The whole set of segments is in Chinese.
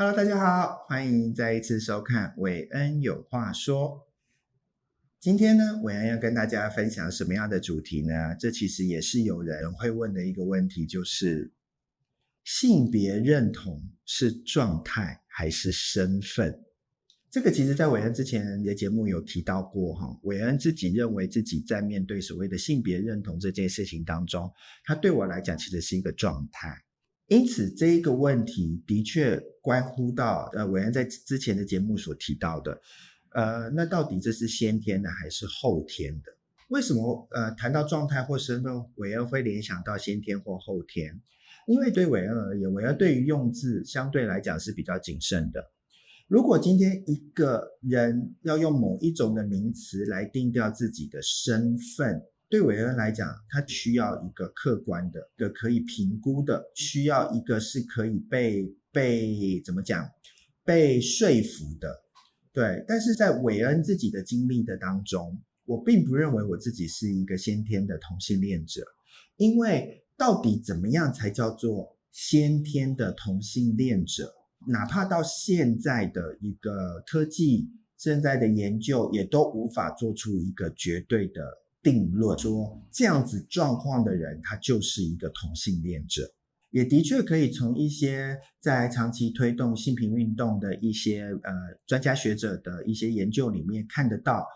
Hello，大家好，欢迎再一次收看韦恩有话说。今天呢，韦恩要跟大家分享什么样的主题呢？这其实也是有人会问的一个问题，就是性别认同是状态还是身份？这个其实在韦恩之前的节目有提到过哈。韦恩自己认为自己在面对所谓的性别认同这件事情当中，他对我来讲其实是一个状态。因此这一个问题的确关乎到韦恩在之前的节目所提到的那到底这是先天的还是后天的？为什么谈到状态或身份，韦恩会联想到先天或后天？因为对韦恩而言，韦恩对于用字相对来讲是比较谨慎的。如果今天一个人要用某一种的名词来定调自己的身份，对韦恩来讲，他需要一个客观的、一个可以评估的，需要一个是可以被怎么讲，被说服的。对，但是在韦恩自己的经历的当中，我并不认为我自己是一个先天的同性恋者，因为到底怎么样才叫做先天的同性恋者？哪怕到现在的一个科技现在的研究也都无法做出一个绝对的定论，说这样子状况的人他就是一个同性恋者。也的确可以从一些在长期推动性平运动的一些专家学者的一些研究里面看得到，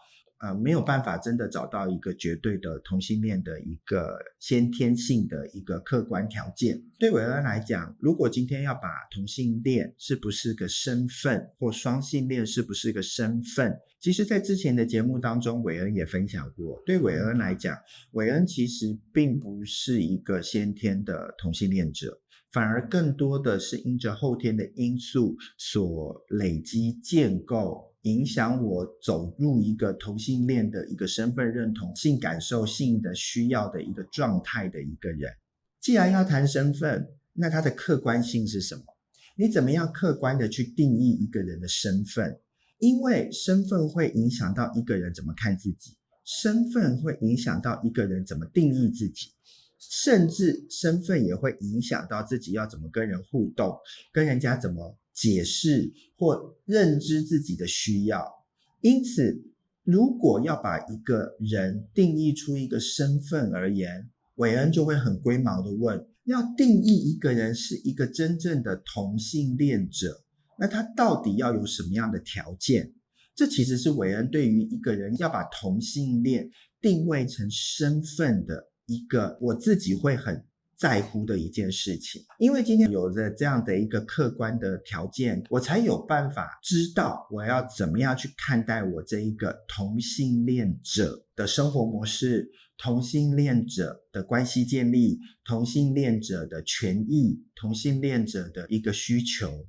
没有办法真的找到一个绝对的同性恋的一个先天性的一个客观条件。对韦恩来讲，如果今天要把同性恋是不是个身份，或双性恋是不是个身份，其实在之前的节目当中，韦恩也分享过，对韦恩来讲，韦恩其实并不是一个先天的同性恋者，反而更多的是因着后天的因素所累积建构，影响我走入一个同性恋的一个身份认同、性感受、性的需要的一个状态的一个人。既然要谈身份，那它的客观性是什么？你怎么样客观的去定义一个人的身份？因为身份会影响到一个人怎么看自己，身份会影响到一个人怎么定义自己，甚至身份也会影响到自己要怎么跟人互动，跟人家怎么解释或认知自己的需要。因此如果要把一个人定义出一个身份而言，韦恩就会很龟毛的问，要定义一个人是一个真正的同性恋者，那他到底要有什么样的条件？这其实是韦恩对于一个人要把同性恋定位成身份的一个我自己会很在乎的一件事情。因为今天有了这样的一个客观的条件，我才有办法知道我要怎么样去看待我这一个同性恋者的生活模式，同性恋者的关系建立，同性恋者的权益，同性恋者的一个需求。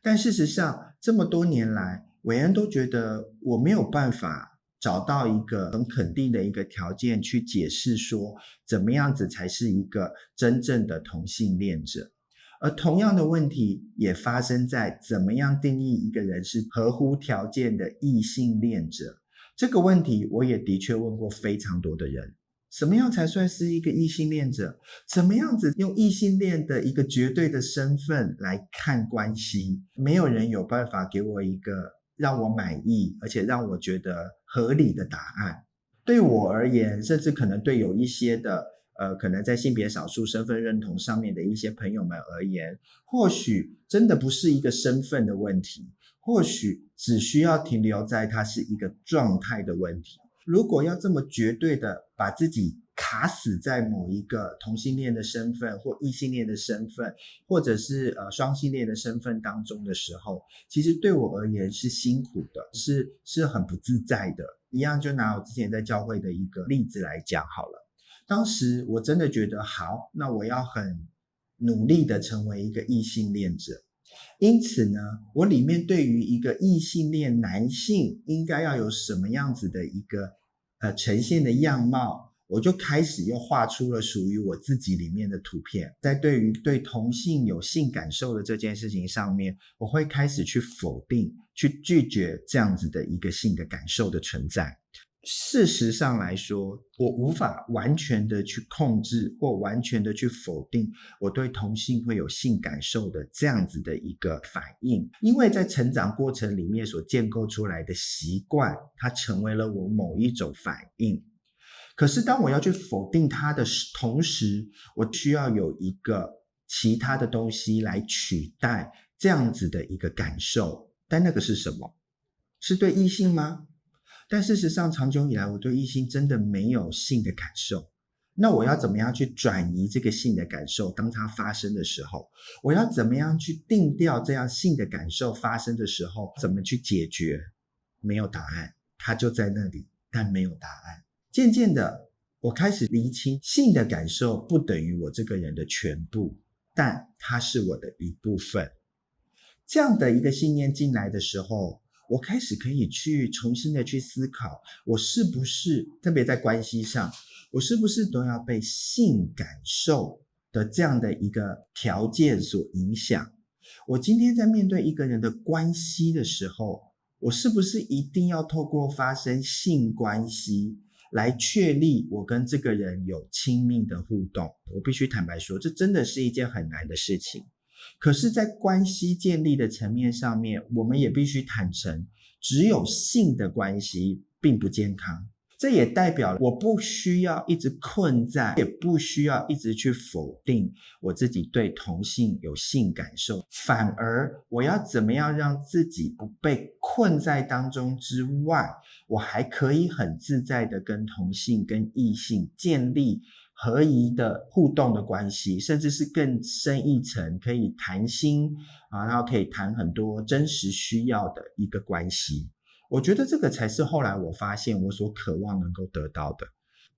但事实上这么多年来，韦恩都觉得我没有办法找到一个很肯定的一个条件去解释说怎么样子才是一个真正的同性恋者。而同样的问题也发生在怎么样定义一个人是合乎条件的异性恋者。这个问题我也的确问过非常多的人，什么样才算是一个异性恋者？怎么样子用异性恋的一个绝对的身份来看关系？没有人有办法给我一个让我满意而且让我觉得合理的答案。对我而言，甚至可能对有一些的可能在性别少数身份认同上面的一些朋友们而言，或许真的不是一个身份的问题，或许只需要停留在它是一个状态的问题。如果要这么绝对的把自己卡死在某一个同性恋的身份或异性恋的身份，或者是双性恋的身份当中的时候，其实对我而言是辛苦的，是很不自在的。一样就拿我之前在教会的一个例子来讲好了，当时我真的觉得好，那我要很努力的成为一个异性恋者。因此呢，我里面对于一个异性恋男性应该要有什么样子的一个呈现的样貌，我就开始又画出了属于我自己里面的图片。在对于对同性有性感受的这件事情上面，我会开始去否定、去拒绝这样子的一个性的感受的存在。事实上来说，我无法完全的去控制或完全的去否定我对同性会有性感受的这样子的一个反应，因为在成长过程里面所建构出来的习惯，它成为了我某一种反应。可是当我要去否定它的同时，我需要有一个其他的东西来取代这样子的一个感受，但那个是什么？是对异性吗？但事实上，长久以来，我对异性真的没有性的感受。那我要怎么样去转移这个性的感受？当它发生的时候，我要怎么样去定调这样性的感受发生的时候，怎么去解决？没有答案，它就在那里，但没有答案。渐渐的，我开始厘清，性的感受不等于我这个人的全部，但它是我的一部分。这样的一个信念进来的时候，我开始可以去重新的去思考，我是不是特别在关系上，我是不是都要被性感受的这样的一个条件所影响？我今天在面对一个人的关系的时候，我是不是一定要透过发生性关系来确立我跟这个人有亲密的互动？我必须坦白说，这真的是一件很难的事情。可是在关系建立的层面上面，我们也必须坦诚，只有性的关系并不健康。这也代表我不需要一直困在，也不需要一直去否定我自己对同性有性感受，反而我要怎么样让自己不被困在当中之外，我还可以很自在的跟同性跟异性建立合宜的互动的关系，甚至是更深一层可以谈心然后可以谈很多真实需要的一个关系。我觉得这个才是后来我发现我所渴望能够得到的。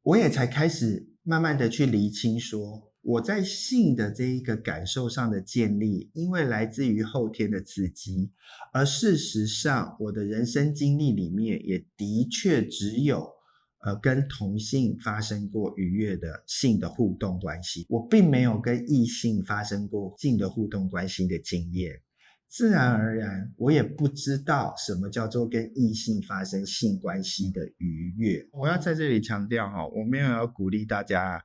我也才开始慢慢的去厘清说，我在性的这一个感受上的建立，因为来自于后天的刺激，而事实上我的人生经历里面也的确只有跟同性发生过愉悦的性的互动关系，我并没有跟异性发生过性的互动关系的经验。自然而然，我也不知道什么叫做跟异性发生性关系的愉悦。我要在这里强调我没有要鼓励大家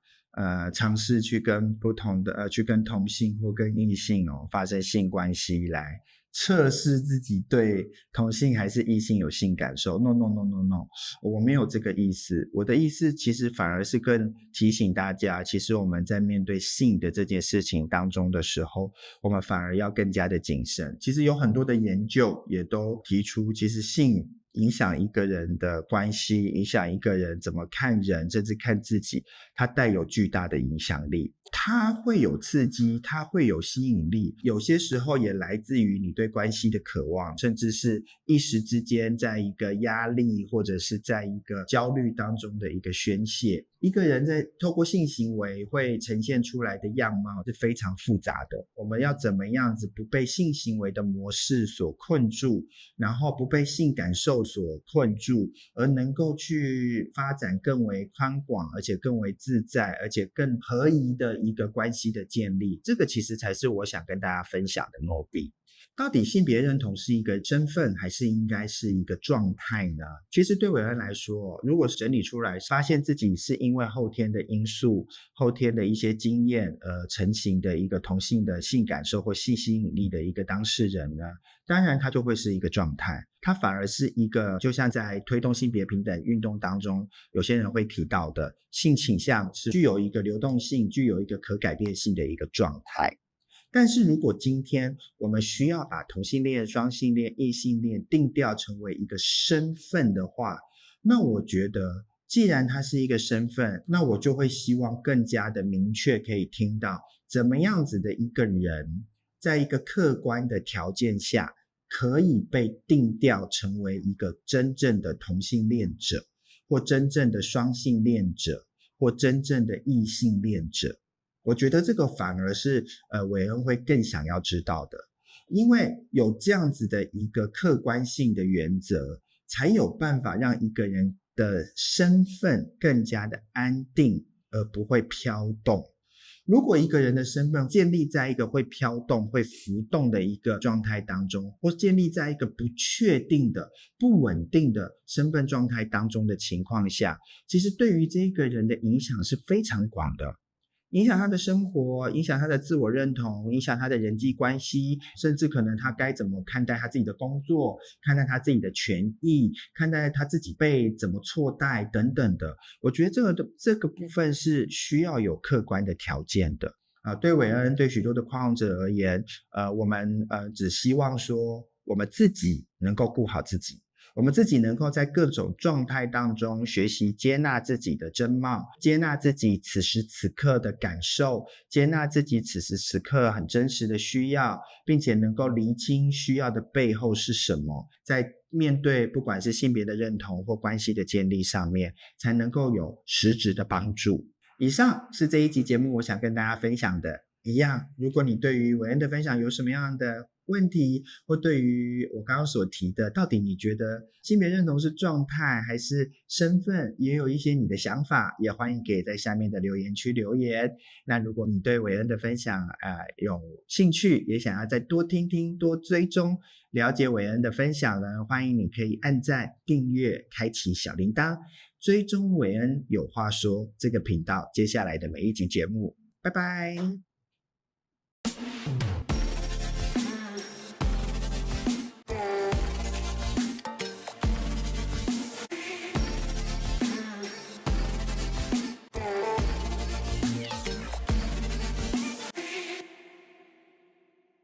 尝试去跟不同的去跟同性或跟异性发生性关系来测试自己对同性还是异性有性感受。 No no no no no， 我没有这个意思。我的意思其实反而是更提醒大家，其实我们在面对性的这件事情当中的时候，我们反而要更加的谨慎。其实有很多的研究也都提出，其实性影响一个人的关系，影响一个人怎么看人，甚至看自己，它带有巨大的影响力。它会有刺激，它会有吸引力，有些时候也来自于你对关系的渴望，甚至是一时之间在一个压力或者是在一个焦虑当中的一个宣泄。一个人在透过性行为会呈现出来的样貌是非常复杂的，我们要怎么样子不被性行为的模式所困住，然后不被性感受所困住，而能够去发展更为宽广，而且更为自在，而且更合宜的一个关系的建立，这个其实才是我想跟大家分享的NoBi。到底性别认同是一个身份还是应该是一个状态呢？其实对伟恩来说，如果整理出来发现自己是因为后天的因素，后天的一些经验成型的一个同性的性感受或性吸引力的一个当事人呢，当然它就会是一个状态，它反而是一个就像在推动性别平等运动当中有些人会提到的，性倾向是具有一个流动性，具有一个可改变性的一个状态。但是如果今天我们需要把同性恋、双性恋、异性恋定调成为一个身份的话，那我觉得既然它是一个身份，那我就会希望更加的明确可以听到怎么样子的一个人在一个客观的条件下可以被定调成为一个真正的同性恋者，或真正的双性恋者，或真正的异性恋者。我觉得这个反而是伟恩会更想要知道的，因为有这样子的一个客观性的原则，才有办法让一个人的身份更加的安定，而不会飘动。如果一个人的身份建立在一个会飘动、会浮动的一个状态当中，或建立在一个不确定的、不稳定的身份状态当中的情况下，其实对于这个人的影响是非常广的。影响他的生活，影响他的自我认同，影响他的人际关系，甚至可能他该怎么看待他自己的工作，看待他自己的权益，看待他自己被怎么错待等等的。我觉得这个部分是需要有客观的条件的。对韦恩，对许多的跨行者而言，我们只希望说我们自己能够顾好自己。我们自己能够在各种状态当中学习接纳自己的真貌，接纳自己此时此刻的感受，接纳自己此时此刻很真实的需要，并且能够厘清需要的背后是什么，在面对不管是性别的认同或关系的建立上面，才能够有实质的帮助。以上是这一集节目我想跟大家分享的。一样，如果你对于韦恩的分享有什么样的问题，或对于我刚刚所提的，到底你觉得性别认同是状态还是身份，也有一些你的想法，也欢迎给在下面的留言区留言。那如果你对韦恩的分享有兴趣，也想要再多听听、多追踪了解韦恩的分享呢，欢迎你可以按赞、订阅、开启小铃铛，追踪韦恩有话说这个频道接下来的每一集节目。拜拜。